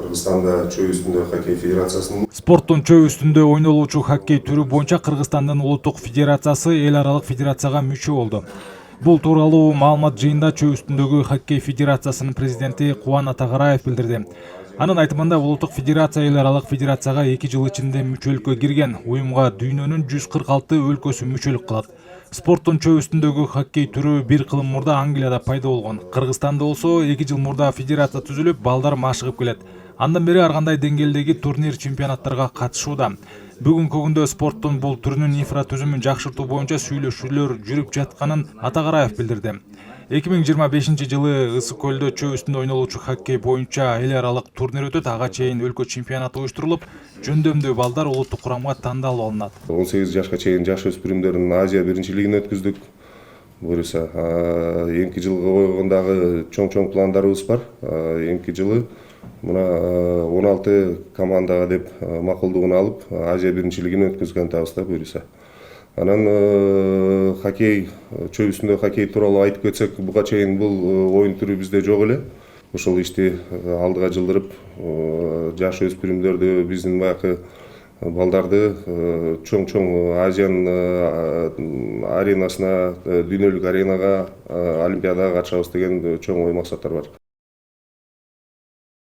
Кыргызстанда чөй үстүндө хоккей федерациясынын Спорттун чөй үстүндө ойнолуучу хоккей түрү боюнча Кыргызстандын улуттук федерациясы эл аралык федерацияга мүчө болду. Бул тууралуу маалымат жыйында чөй үстүндөгү хоккей федерациясынын президенти Кубан Атакараев билдирди. Анын айтымында улуттук федерация эл аралык федерацияга 2 жыл ичинде мүчөлүккө кирген. Уюмга дүйнөнүн 146 өлкөсү мүчөлүк кылат. Спорттун чөй үстүндөгү хоккей түрү бир кылым мурда Англияда пайда болгон. Кыргызстанда болсо 2 жыл мурда федерация түзүлүп, балдар машыгып келет. Андан бери ар кандай деңгээлдеги турнир чемпионаттарга катышууда. Бүгүнкү күндө спорттун бул түрүнүн инфратүзүмүн жакшыртуу боюнча сүйлөшүүлөр жүрүп жатканын Атакараев билдирди. 2025 жылы Ысык көлдө чөй үстүндө ойнолуучу хоккей боюнча эл аралык турнир өтөт. Ага чейин өлкө чемпионаты уюштурулуп, жөндөмдүү балдар улуттук курамга тандалып алынат. 18 жашка чейин жаш өспүрүмдөрдүн Азия биринчилигин өткүздүк. Буюрса, эмки жылга койгондагы чоң пландарыбыз бар. Эмки жылы мына 16 командага деп макулдугун алып, Азия биринчилигин өткүзгөн атабыз буюрса. Анан хоккей, чөй үстүндө хоккей тууралуу айтып кетсек, буга чейин бул оюн түрү бизде жок эле. Ушул ишти алдыга жылдырып, жаш өспүрүмдөрдү, биздин баягы балдарды чоң Азиянын аренасына, дүйнөлүк аренага, олимпиадага катышабыз деген чоң ой максаттар бар.